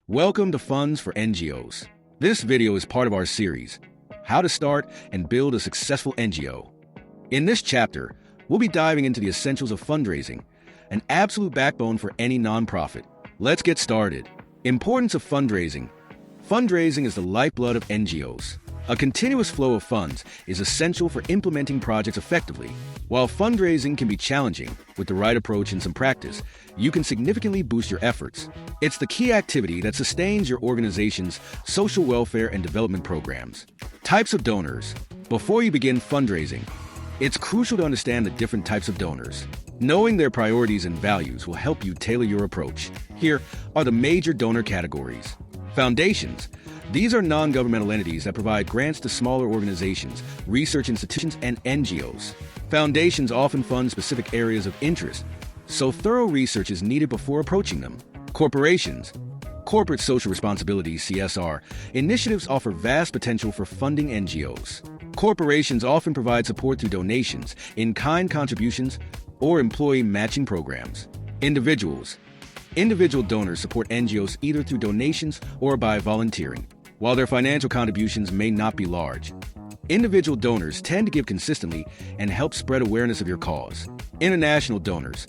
Welcome to Funds for NGOs. This video is part of our series, How to Start and Build a Successful NGO. In this chapter, we'll be diving into the essentials of fundraising, an absolute backbone for any nonprofit. Let's get started. Importance of fundraising. Fundraising is the lifeblood of NGOs. A continuous flow of funds is essential for implementing projects effectively. While fundraising can be challenging, with the right approach and some practice, you can significantly boost your efforts. It's the key activity that sustains your organization's social welfare and development programs. Types of donors. Before you begin fundraising, it's crucial to understand the different types of donors. Knowing their priorities and values will help you tailor your approach. Here are the major donor categories. Foundations. These are non-governmental entities that provide grants to smaller organizations, research institutions, and NGOs. Foundations often fund specific areas of interest, so thorough research is needed before approaching them. Corporations. Corporate social responsibility (CSR) initiatives offer vast potential for funding NGOs. Corporations often provide support through donations, in-kind contributions, or employee matching programs. Individuals. Individual donors support NGOs either through donations or by volunteering. While their financial contributions may not be large, individual donors tend to give consistently and help spread awareness of your cause. International donors.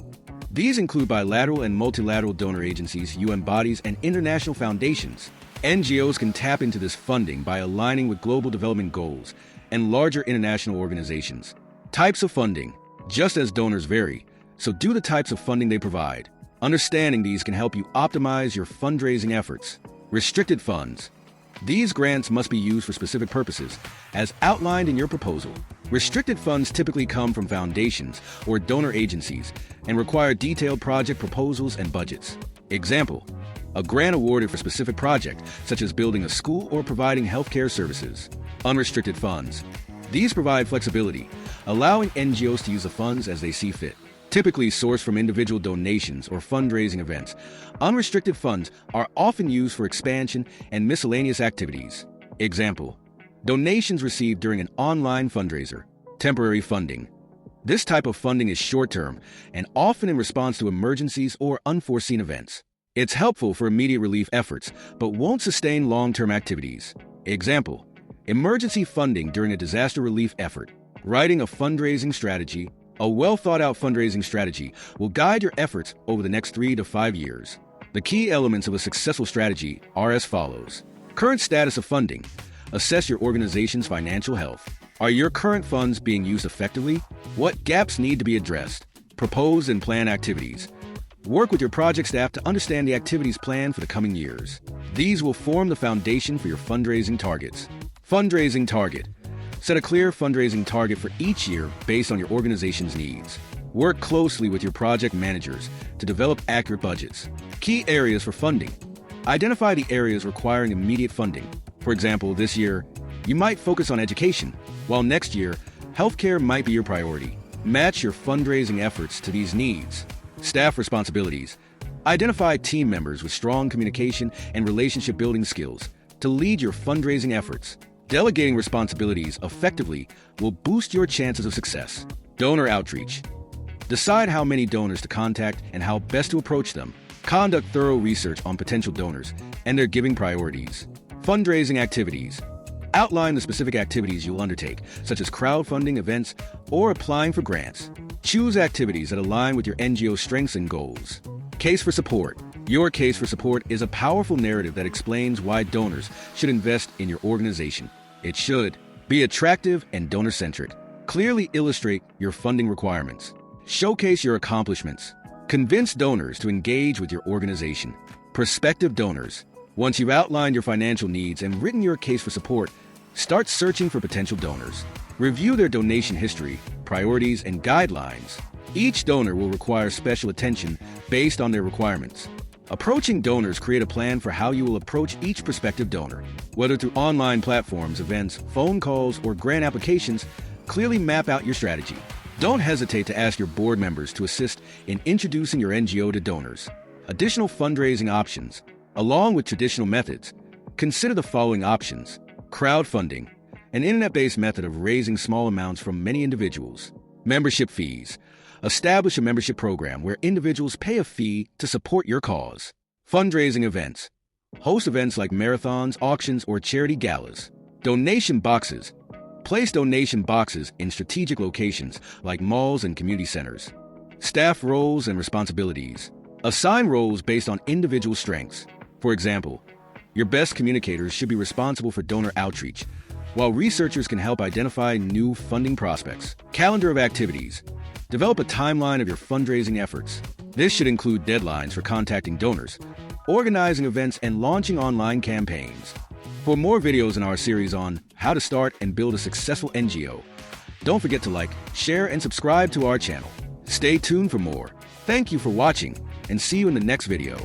These include bilateral and multilateral donor agencies, UN bodies, and international foundations. NGOs can tap into this funding by aligning with global development goals and larger international organizations. Types of funding. Just as donors vary, so do the types of funding they provide. Understanding these can help you optimize your fundraising efforts. Restricted funds. These grants must be used for specific purposes, as outlined in your proposal. Restricted funds typically come from foundations or donor agencies and require detailed project proposals and budgets. Example, a grant awarded for a specific project, such as building a school or providing healthcare services. Unrestricted funds. These provide flexibility, allowing NGOs to use the funds as they see fit. Typically sourced from individual donations or fundraising events, unrestricted funds are often used for expansion and miscellaneous activities. Example, donations received during an online fundraiser. Temporary funding. This type of funding is short-term and often in response to emergencies or unforeseen events. It's helpful for immediate relief efforts, but won't sustain long-term activities. Example, emergency funding during a disaster relief effort. Writing a fundraising strategy. A well-thought-out fundraising strategy will guide your efforts over the next 3 to 5 years. The key elements of a successful strategy are as follows. Current status of funding. Assess your organization's financial health. Are your current funds being used effectively? What gaps need to be addressed? Propose and plan activities. Work with your project staff to understand the activities planned for the coming years. These will form the foundation for your fundraising targets. Fundraising target. Set a clear fundraising target for each year based on your organization's needs. Work closely with your project managers to develop accurate budgets. Key areas for funding. Identify the areas requiring immediate funding. For example, this year, you might focus on education, while next year, healthcare might be your priority. Match your fundraising efforts to these needs. Staff responsibilities. Identify team members with strong communication and relationship building skills to lead your fundraising efforts. Delegating responsibilities effectively will boost your chances of success. Donor outreach. Decide how many donors to contact and how best to approach them. Conduct thorough research on potential donors and their giving priorities. Fundraising activities. Outline the specific activities you'll undertake, such as crowdfunding events or applying for grants. Choose activities that align with your NGO's strengths and goals. Case for support. Your case for support is a powerful narrative that explains why donors should invest in your organization. It should be attractive and donor-centric. Clearly illustrate your funding requirements. Showcase your accomplishments. Convince donors to engage with your organization. Prospective donors. Once you've outlined your financial needs and written your case for support, start searching for potential donors. Review their donation history, priorities, and guidelines. Each donor will require special attention based on their requirements. Approaching donors. Create a plan for how you will approach each prospective donor. Whether through online platforms, events, phone calls, or grant applications, clearly map out your strategy. Don't hesitate to ask your board members to assist in introducing your NGO to donors. Additional fundraising options. Along with traditional methods, consider the following options. Crowdfunding, an internet-based method of raising small amounts from many individuals. Membership fees. Establish a membership program where individuals pay a fee to support your cause. Fundraising events. Host events like marathons, auctions, or charity galas. Donation boxes. Place donation boxes in strategic locations like malls and community centers. Staff roles and responsibilities. Assign roles based on individual strengths. For example, your best communicators should be responsible for donor outreach, while researchers can help identify new funding prospects. Calendar of activities. Develop a timeline of your fundraising efforts. This should include deadlines for contacting donors, organizing events, and launching online campaigns. For more videos in our series on how to start and build a successful NGO, don't forget to like, share, and subscribe to our channel. Stay tuned for more. Thank you for watching, and see you in the next video.